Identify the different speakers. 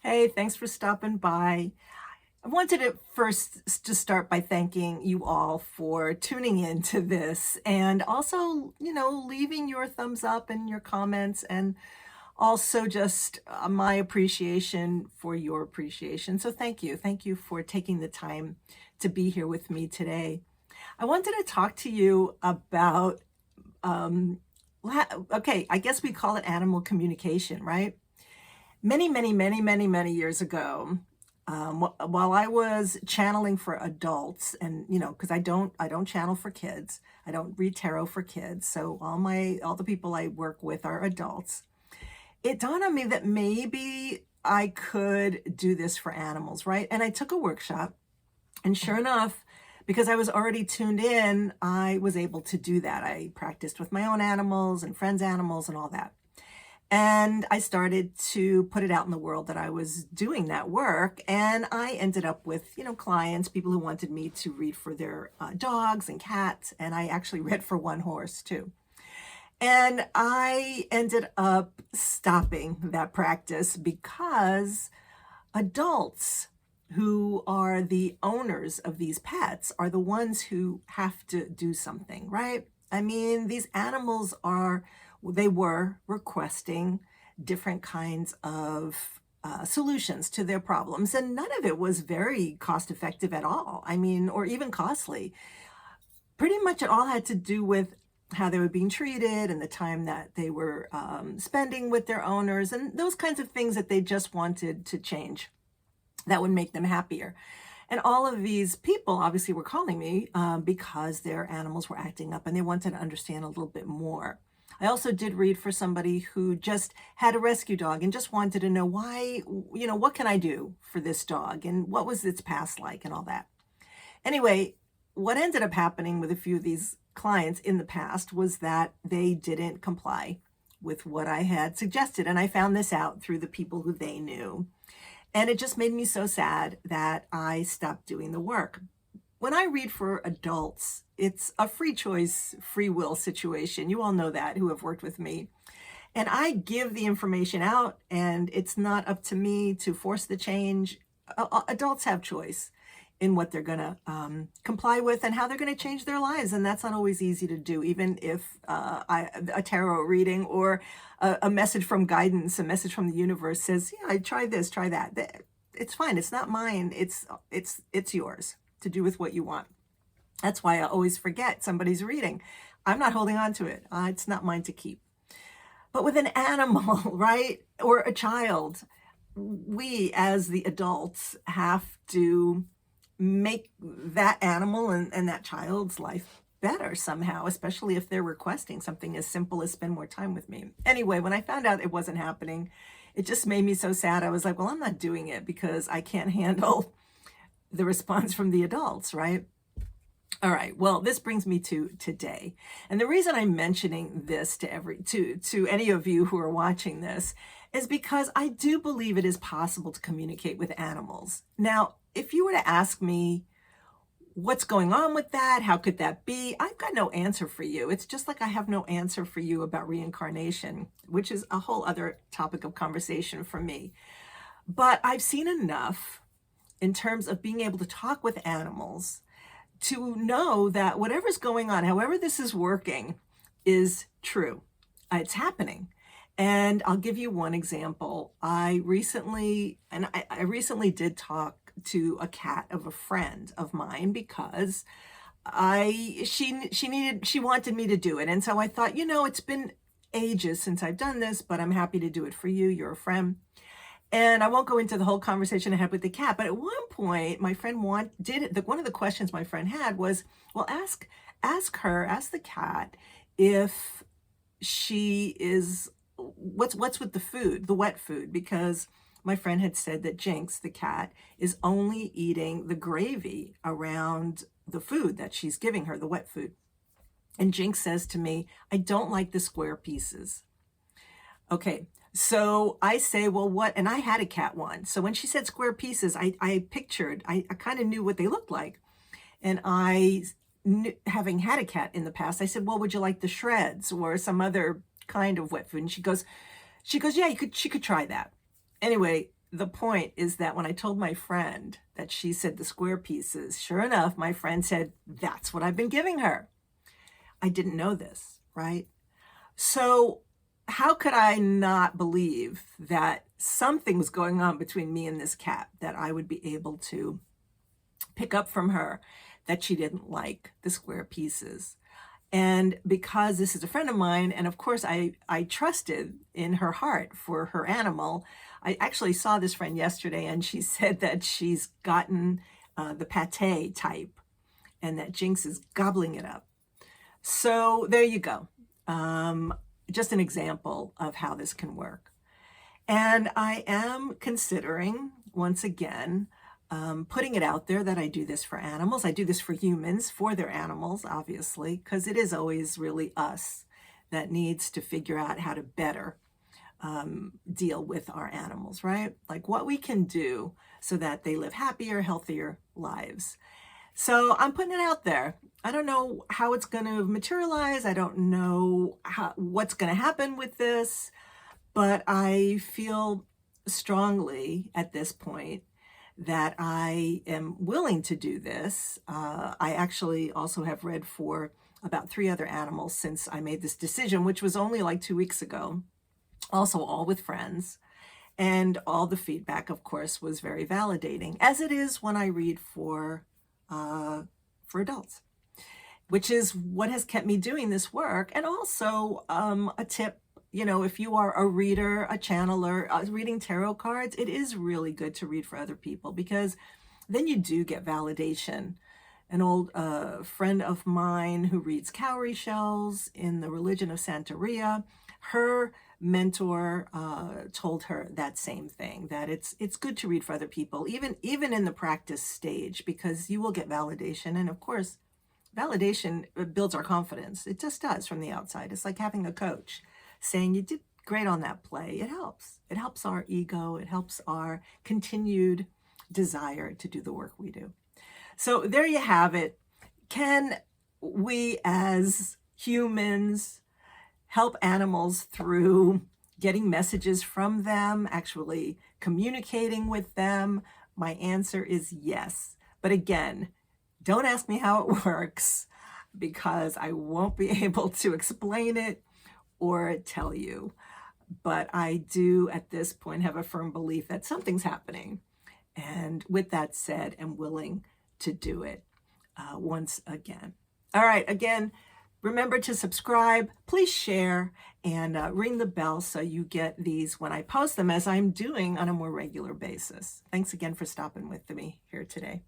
Speaker 1: Hey, thanks for stopping by. I wanted to first just start by thanking you all for tuning in to this and also, leaving your thumbs up and your comments and also just my appreciation for your appreciation. So thank you. Thank you for taking the time to be here with me today. I wanted to talk to you about, um, okay, I guess we call it animal communication, right? Many, many, many, many, many years ago, while I was channeling for adults, and because I don't channel for kids, I don't read tarot for kids, so all the people I work with are adults. It dawned on me that maybe I could do this for animals, right? And I took a workshop, and sure enough, because I was already tuned in, I was able to do that. I practiced with my own animals and friends' animals and all that. And I started to put it out in the world that I was doing that work. And I ended up with, clients, people who wanted me to read for their dogs and cats. And I actually read for one horse too. And I ended up stopping that practice because adults who are the owners of these pets are the ones who have to do something, right? I mean, these animals they were requesting different kinds of solutions to their problems, and none of it was very cost effective at all. I mean, or even costly. Pretty much it all had to do with how they were being treated and the time that they were spending with their owners and those kinds of things that they just wanted to change that would make them happier. And all of these people obviously were calling me because their animals were acting up and they wanted to understand a little bit more. I also did read for somebody who just had a rescue dog and just wanted to know why, what can I do for this dog and what was its past like and all that. Anyway, what ended up happening with a few of these clients in the past was that they didn't comply with what I had suggested. And I found this out through the people who they knew. And it just made me so sad that I stopped doing the work. When I read for adults, it's a free choice, free will situation. You all know that who have worked with me. And I give the information out, and it's not up to me to force the change. Adults have choice in what they're going to comply with and how they're going to change their lives. And that's not always easy to do, even if a tarot reading or a message from guidance, a message from the universe says, yeah, I try this, try that. It's fine. It's not mine. It's yours to do with what you want. That's why I always forget somebody's reading. I'm not holding on to it. It's not mine to keep. But with an animal, right, or a child, we as the adults have to make that animal and that child's life better somehow, especially if they're requesting something as simple as spend more time with me. Anyway, when I found out it wasn't happening, it just made me so sad. I was like, well, I'm not doing it because I can't handle the response from the adults, right? All right. Well, this brings me to today. And the reason I'm mentioning this to any of you who are watching this is because I do believe it is possible to communicate with animals. Now, if you were to ask me what's going on with that, how could that be? I've got no answer for you. It's just like I have no answer for you about reincarnation, which is a whole other topic of conversation for me. But I've seen enough in terms of being able to talk with animals to know that whatever's going on, however this is working, is true. It's happening. And I'll give you one example. I recently did talk to a cat of a friend of mine because she wanted me to do it. And so I thought, it's been ages since I've done this, but I'm happy to do it for you. You're a friend. And I won't go into the whole conversation I had with the cat, but at one point, my friend one of the questions my friend had was, well, ask the cat if she is, what's with the food, the wet food, because my friend had said that Jinx, the cat, is only eating the gravy around the food that she's giving her, the wet food. And Jinx says to me, I don't like the square pieces. Okay. So I say, well, what? And I had a cat once. So when she said square pieces, I kind of knew what they looked like. And having had a cat in the past, I said, well, would you like the shreds or some other kind of wet food? And she goes, yeah, she could try that. Anyway, the point is that when I told my friend that she said the square pieces, sure enough, my friend said, that's what I've been giving her. I didn't know this, right? So how could I not believe that something was going on between me and this cat that I would be able to pick up from her that she didn't like the square pieces? And because this is a friend of mine, and of course I trusted in her heart for her animal, I actually saw this friend yesterday and she said that she's gotten the pate type and that Jinx is gobbling it up. So there you go. Just an example of how this can work. And I am considering, once again, putting it out there that I do this for animals. I do this for humans, for their animals, obviously, because it is always really us that needs to figure out how to better deal with our animals, right? Like what we can do so that they live happier, healthier lives. So I'm putting it out there. I don't know how it's going to materialize. I don't know what's going to happen with this, but I feel strongly at this point that I am willing to do this. I actually also have read for about 3 other animals since I made this decision, which was only like 2 weeks ago, also all with friends. And all the feedback, of course, was very validating, as it is when I read for adults, which is what has kept me doing this work. And also a tip, if you are a reader, a channeler, reading tarot cards, it is really good to read for other people because then you do get validation. An old friend of mine who reads cowrie shells in the religion of Santeria, her mentor told her that same thing, that it's good to read for other people, even in the practice stage, because you will get validation. And of course, validation builds our confidence. It just does from the outside. It's like having a coach saying you did great on that play. It helps. It helps our ego. It helps our continued desire to do the work we do. So there you have it. Can we as humans help animals through getting messages from them, actually communicating with them? My answer is yes. But again, don't ask me how it works because I won't be able to explain it or tell you. But I do at this point have a firm belief that something's happening. And with that said, I'm willing to do it once again. All right, again, remember to subscribe, please share, and ring the bell so you get these when I post them, as I'm doing on a more regular basis. Thanks again for stopping with me here today.